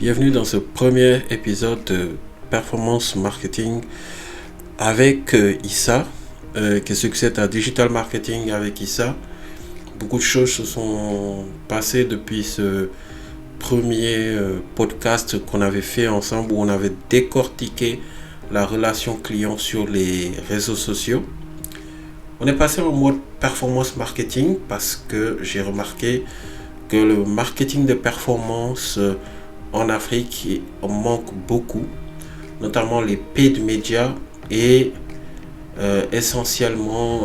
Bienvenue dans ce premier épisode de Performance Marketing avec Issa, qui succède à Digital Marketing avec Issa. Beaucoup de choses se sont passées depuis ce premier podcast qu'on avait fait ensemble où on avait décortiqué la relation client sur les réseaux sociaux. On est passé en mode performance marketing parce que j'ai remarqué que le marketing de performance en Afrique manque beaucoup, notamment les paid médias et essentiellement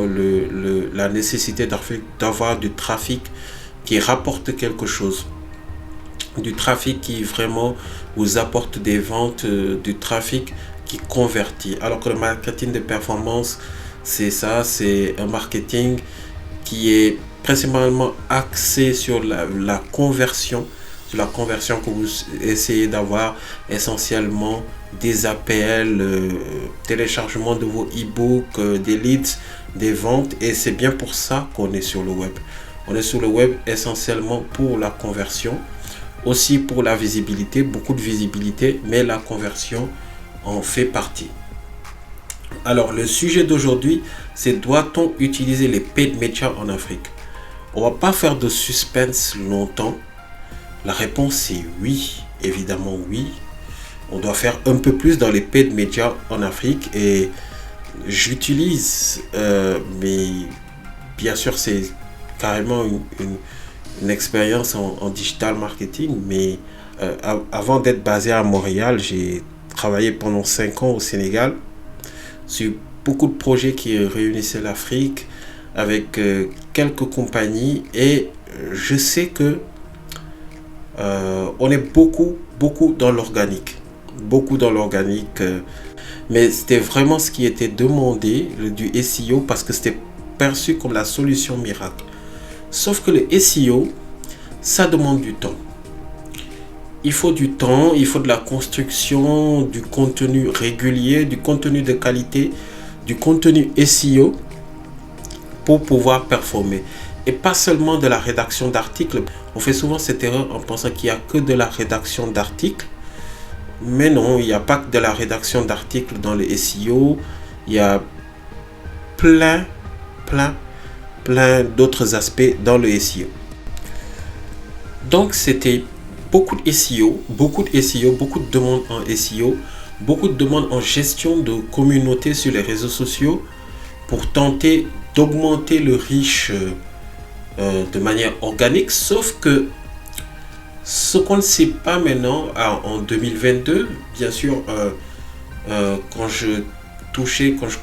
la nécessité d'avoir du trafic qui rapporte quelque chose, du trafic qui vraiment vous apporte des ventes, du trafic qui convertit. Alors que le marketing de performance, c'est ça, c'est un marketing qui est principalement axé sur la conversion, sur la conversion que vous essayez d'avoir, essentiellement des APL, téléchargement de vos e-books, des leads, des ventes, et c'est bien pour ça qu'on est sur le web. On est sur le web essentiellement pour la conversion, aussi pour la visibilité, beaucoup de visibilité, mais la conversion en fait partie. Alors le sujet d'aujourd'hui, c'est doit-on utiliser les paid media en Afrique? On va pas faire de suspense longtemps. La réponse est oui, évidemment oui. On doit faire un peu plus dans les paid media en Afrique et j'utilise, mais bien sûr c'est carrément une expérience en digital marketing, mais avant d'être basé à Montréal, j'ai travaillé pendant 5 ans au Sénégal sur beaucoup de projets qui réunissaient l'Afrique avec quelques compagnies et je sais que on est beaucoup dans l'organique, mais c'était vraiment ce qui était demandé, du SEO, parce que c'était perçu comme la solution miracle. Sauf que le SEO, ça demande du temps. Il faut du temps, il faut de la construction, du contenu régulier, du contenu de qualité, du contenu SEO pour pouvoir performer. Et pas seulement de la rédaction d'articles. On fait souvent cette erreur en pensant qu'il n'y a que de la rédaction d'articles. Mais non, il n'y a pas que de la rédaction d'articles dans le SEO. Il y a plein d'autres aspects dans le SEO. Donc c'était beaucoup de SEO, beaucoup de demandes en SEO, beaucoup de demandes en gestion de communauté sur les réseaux sociaux pour tenter d'augmenter le reach de manière organique. Sauf que ce qu'on ne sait pas maintenant en 2022, bien sûr, quand je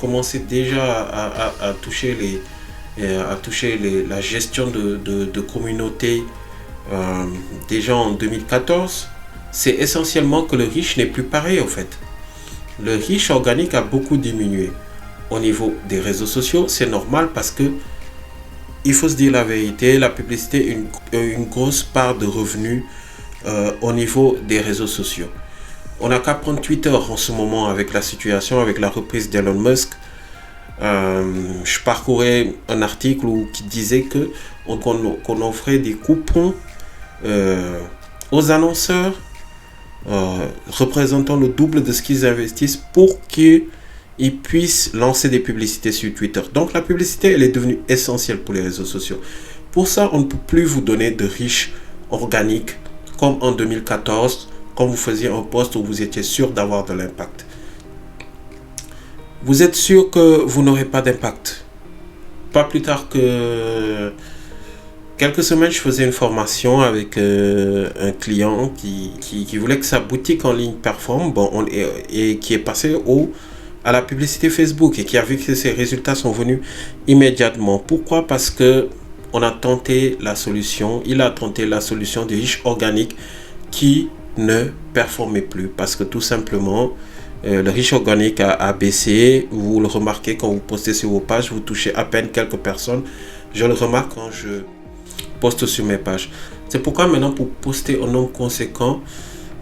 commençais déjà à toucher la gestion de communauté déjà en 2014, c'est essentiellement que le reach n'est plus pareil en fait. Le reach organique a beaucoup diminué. Au niveau des réseaux sociaux, c'est normal parce que il faut se dire la vérité, la publicité a une grosse part de revenus au niveau des réseaux sociaux. On n'a qu'à prendre Twitter en ce moment avec la situation, avec la reprise d'Elon Musk. Je parcourais un article qui disait qu'on offrait des coupons aux annonceurs représentant le double de ce qu'ils investissent pour qu'ils puissent lancer des publicités sur Twitter. Donc la publicité, elle est devenue essentielle pour les réseaux sociaux. Pour ça, on ne peut plus vous donner de reach organique comme en 2014, quand vous faisiez un post où vous étiez sûr d'avoir de l'impact. Vous êtes sûr que vous n'aurez pas d'impact. Pas plus tard que quelques semaines, je faisais une formation avec un client qui voulait que sa boutique en ligne performe, et qui est passé à la publicité Facebook et qui a vu que ses résultats sont venus immédiatement. Pourquoi? Parce que il a tenté la solution de reach organique qui ne performait plus, parce que tout simplement le reach organique a baissé. Vous le remarquez quand vous postez sur vos pages, vous touchez à peine quelques personnes. Je le remarque quand je poste sur mes pages. C'est pourquoi maintenant, pour poster un nombre conséquent,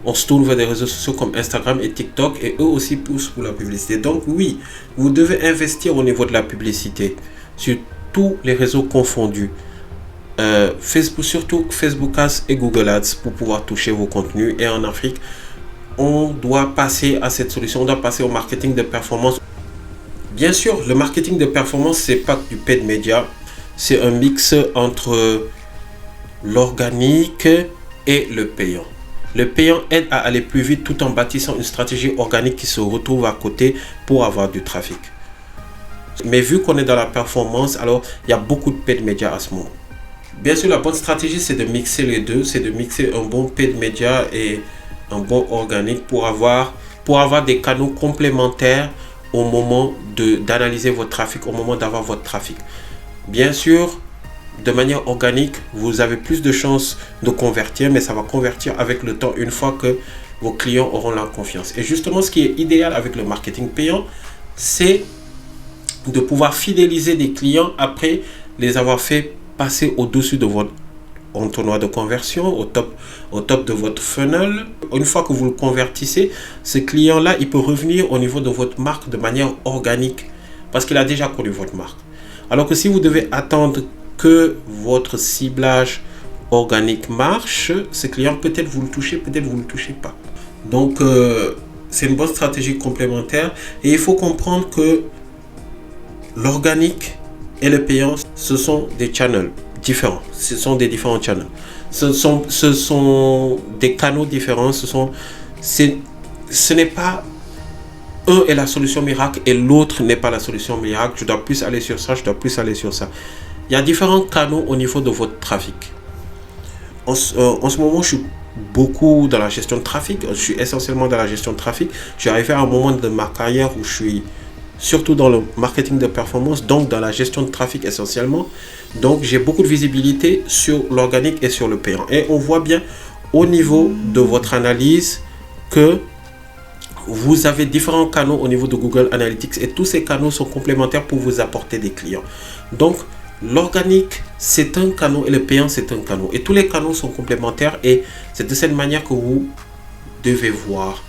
on se tourne vers des réseaux sociaux comme Instagram et TikTok, et eux aussi poussent pour la publicité. Donc oui, vous devez investir au niveau de la publicité sur tous les réseaux confondus. Facebook, surtout Facebook Ads et Google Ads pour pouvoir toucher vos contenus. Et en Afrique, on doit passer à cette solution, on doit passer au marketing de performance. Bien sûr, le marketing de performance, c'est pas du paid media, c'est un mix entre l'organique et le payant. Le payant aide à aller plus vite tout en bâtissant une stratégie organique qui se retrouve à côté pour avoir du trafic. Mais vu qu'on est dans la performance, alors il y a beaucoup de paid media à ce moment. Bien sûr, la bonne stratégie, c'est de mixer les deux, c'est de mixer un bon paid media et un bon organique pour avoir des canaux complémentaires au moment d'analyser votre trafic, au moment d'avoir votre trafic. Bien sûr, de manière organique, vous avez plus de chances de convertir, mais ça va convertir avec le temps une fois que vos clients auront la confiance. Et justement, ce qui est idéal avec le marketing payant, c'est de pouvoir fidéliser des clients après les avoir fait passer au-dessus de votre entonnoir de conversion, au top de votre funnel. Une fois que vous le convertissez, ce client-là, il peut revenir au niveau de votre marque de manière organique parce qu'il a déjà connu votre marque. Alors que si vous devez attendre que votre ciblage organique marche, ce client, peut-être vous le touchez, peut-être vous ne le touchez pas. Donc, c'est une bonne stratégie complémentaire et il faut comprendre que l'organique et le payant, ce sont des channels différents. Ce sont des différents channels. Ce sont des canaux différents. Ce n'est pas un est la solution miracle et l'autre n'est pas la solution miracle. Je dois plus aller sur ça, je dois plus aller sur ça. Il y a différents canaux au niveau de votre trafic. En ce moment, je suis beaucoup dans la gestion de trafic. Je suis essentiellement dans la gestion de trafic. Je suis arrivé à un moment de ma carrière où je suis surtout dans le marketing de performance, donc dans la gestion de trafic essentiellement. Donc, j'ai beaucoup de visibilité sur l'organique et sur le payant. Et on voit bien au niveau de votre analyse que vous avez différents canaux au niveau de Google Analytics et tous ces canaux sont complémentaires pour vous apporter des clients. Donc, l'organique, c'est un canal et le payant, c'est un canal. Et tous les canaux sont complémentaires et c'est de cette manière que vous devez voir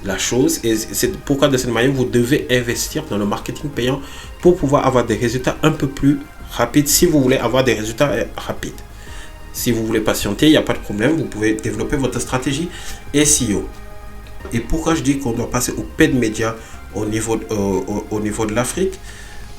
la chose. Et c'est pourquoi de cette manière, vous devez investir dans le marketing payant pour pouvoir avoir des résultats un peu plus rapides si vous voulez avoir des résultats rapides. Si vous voulez patienter, il n'y a pas de problème. Vous pouvez développer votre stratégie SEO. Et pourquoi je dis qu'on doit passer au paid media au niveau de l'Afrique,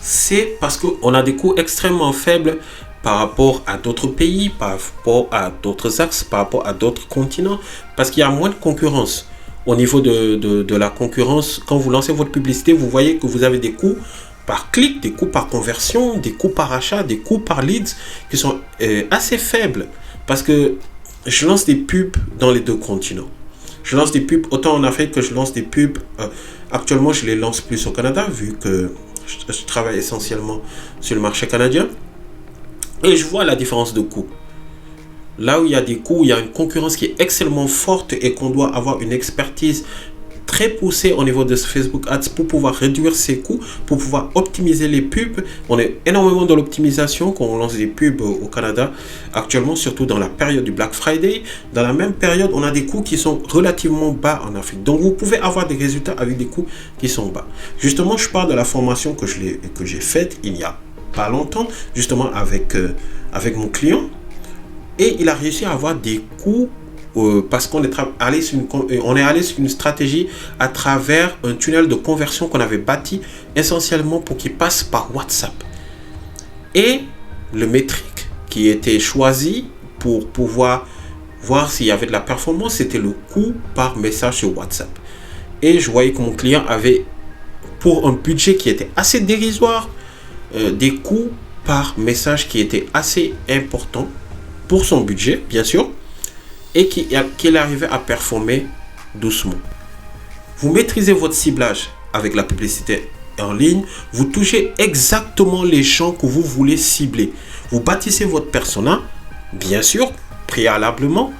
c'est parce qu'on a des coûts extrêmement faibles par rapport à d'autres pays, par rapport à d'autres axes, par rapport à d'autres continents, parce qu'il y a moins de concurrence. Au niveau de la concurrence, quand vous lancez votre publicité, vous voyez que vous avez des coûts par clic, des coûts par conversion, des coûts par achat, des coûts par leads qui sont assez faibles. Parce que je lance des pubs dans les deux continents. Je lance des pubs autant en Afrique que je lance des pubs. Actuellement, je les lance plus au Canada vu que je travaille essentiellement sur le marché canadien. Et je vois la différence de coûts. Là où il y a des coûts, il y a une concurrence qui est extrêmement forte et qu'on doit avoir une expertise très poussée au niveau de Facebook Ads pour pouvoir réduire ses coûts, pour pouvoir optimiser les pubs. On est énormément dans l'optimisation quand on lance des pubs au Canada actuellement, surtout dans la période du Black Friday. Dans la même période, on a des coûts qui sont relativement bas en Afrique. Donc, vous pouvez avoir des résultats avec des coûts qui sont bas. Justement, je parle de la formation que j'ai faite il n'y a pas longtemps, justement avec mon client. Et il a réussi à avoir des coûts parce qu'on est allé sur une stratégie à travers un tunnel de conversion qu'on avait bâti essentiellement pour qu'il passe par WhatsApp. Et le métrique qui était choisi pour pouvoir voir s'il y avait de la performance, c'était le coût par message sur WhatsApp. Et je voyais que mon client avait, pour un budget qui était assez dérisoire, des coûts par message qui étaient assez importants pour son budget, bien sûr, et qu'il arrivait à performer doucement. Vous maîtrisez votre ciblage avec la publicité en ligne, vous touchez exactement les gens que vous voulez cibler. Vous bâtissez votre persona, bien sûr, préalablement,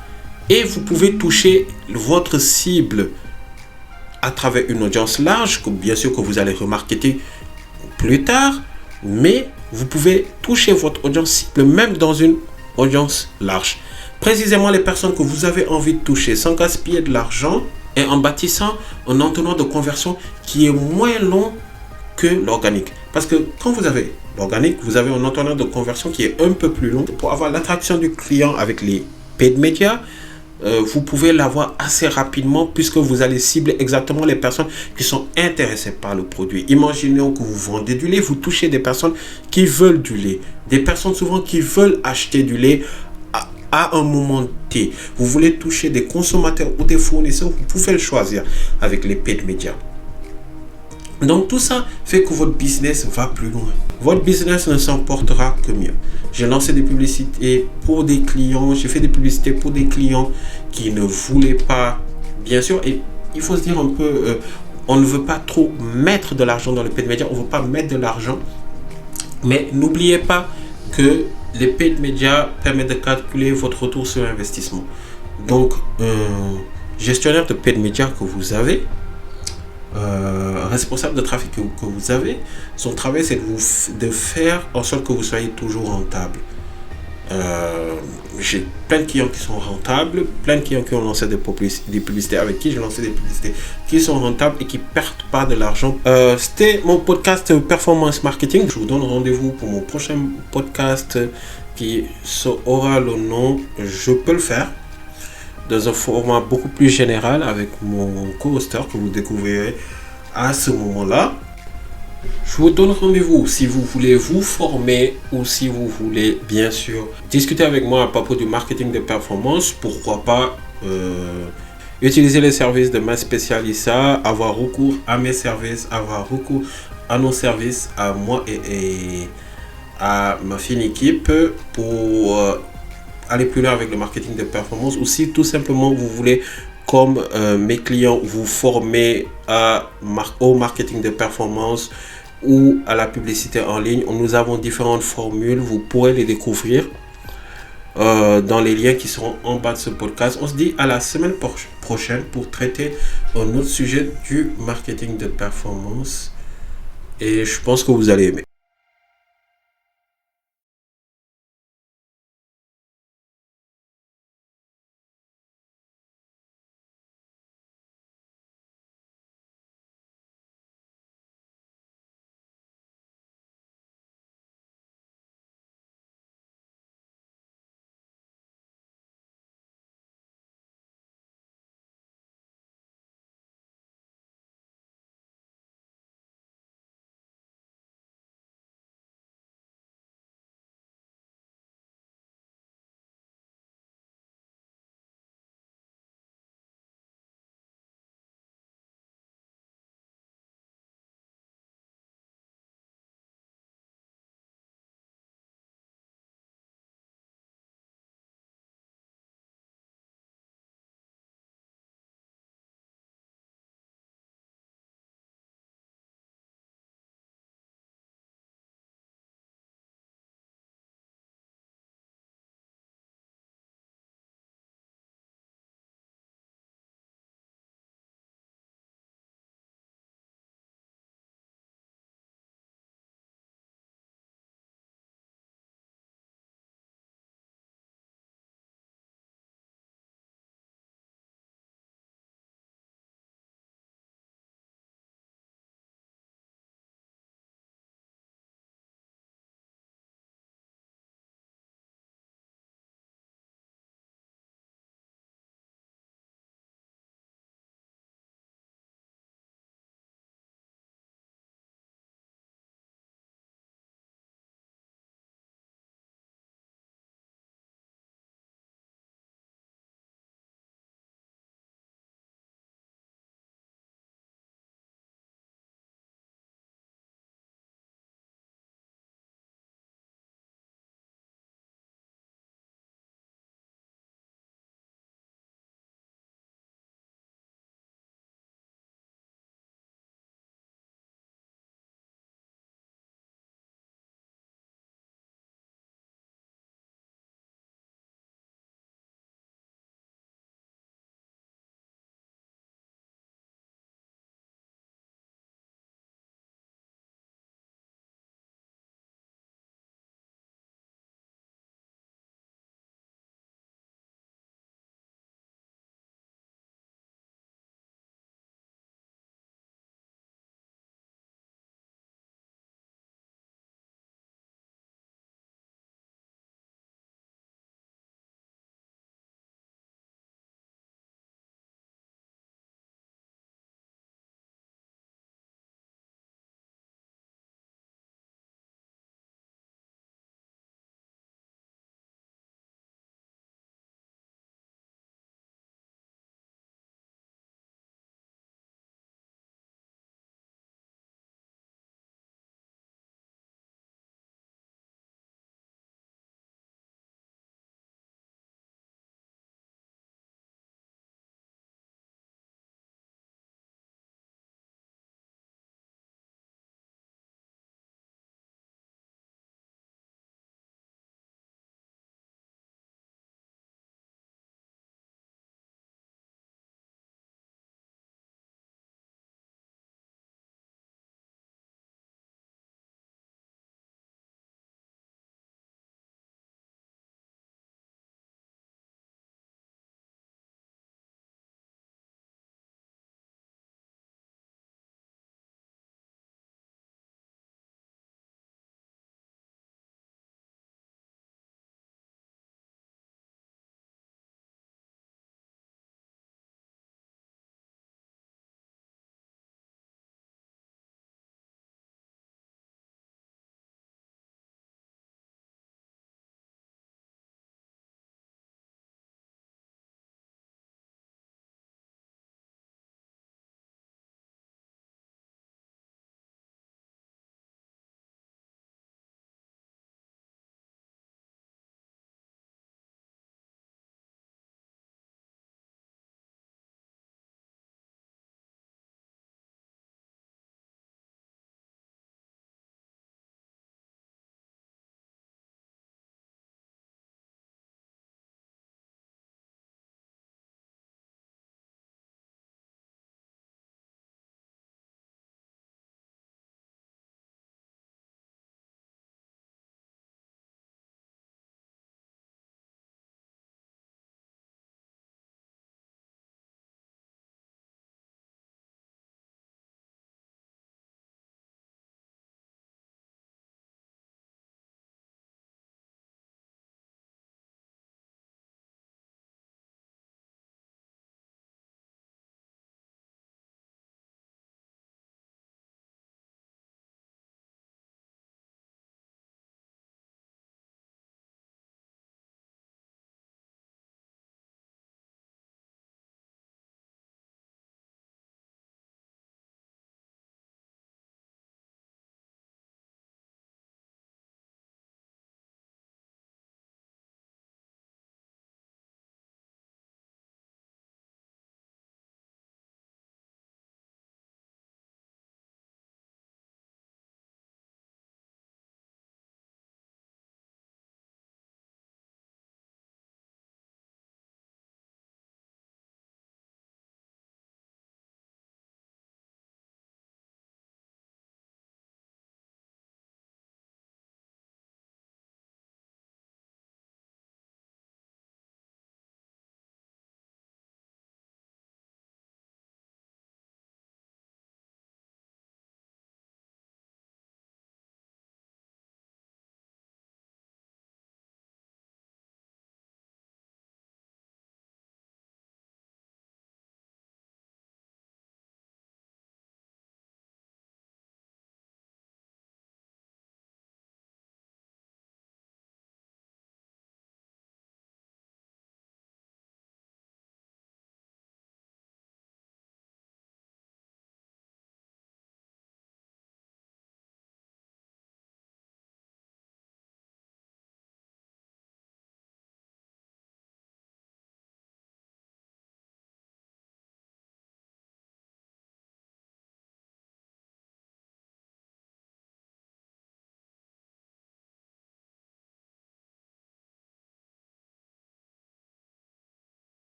et vous pouvez toucher votre cible à travers une audience large, que bien sûr que vous allez remarketer plus tard, mais vous pouvez toucher votre audience cible même dans une audience large. Précisément les personnes que vous avez envie de toucher sans gaspiller de l'argent et en bâtissant un entonnoir de conversion qui est moins long que l'organique. Parce que quand vous avez l'organique, vous avez un entonnoir de conversion qui est un peu plus long. Pour avoir l'attraction du client avec les paid médias, vous pouvez l'avoir assez rapidement puisque vous allez cibler exactement les personnes qui sont intéressées par le produit. Imaginez que vous vendez du lait, vous touchez des personnes qui veulent du lait. Des personnes souvent qui veulent acheter du lait à un moment T. Vous voulez toucher des consommateurs ou des fournisseurs, vous pouvez le choisir avec les paid médias. Donc tout ça fait que votre business va plus loin. Votre business ne s'en portera que mieux. J'ai lancé des publicités pour des clients, j'ai fait des publicités pour des clients qui ne voulaient pas, bien sûr, et il faut se dire un peu, on ne veut pas trop mettre de l'argent dans le paid media, on ne veut pas mettre de l'argent, mais n'oubliez pas que les paid media permettent de calculer votre retour sur investissement. Donc, gestionnaire de paid media que vous avez, responsable de trafic que vous avez, son travail c'est de faire en sorte que vous soyez toujours rentable. J'ai plein de clients qui sont rentables, plein de clients qui ont lancé des publicités, avec qui j'ai lancé des publicités qui sont rentables et qui ne perdent pas de l'argent. C'était mon podcast Performance Marketing. Je vous donne rendez-vous pour mon prochain podcast qui aura le nom Je peux le faire, dans un format beaucoup plus général avec mon co-hosteur que vous découvrirez à ce moment-là. Je vous donne rendez-vous si vous voulez vous former ou si vous voulez bien sûr discuter avec moi à propos du marketing de performance. Pourquoi pas utiliser les services de ma spécialista, avoir recours à mes services, avoir recours à nos services, à moi et à ma fine équipe pour aller plus loin avec le marketing de performance. Ou si tout simplement vous voulez, comme mes clients, vous former au marketing de performance ou à la publicité en ligne, nous avons différentes formules, vous pourrez les découvrir dans les liens qui seront en bas de ce podcast. On se dit à la semaine prochaine pour traiter un autre sujet du marketing de performance et je pense que vous allez aimer.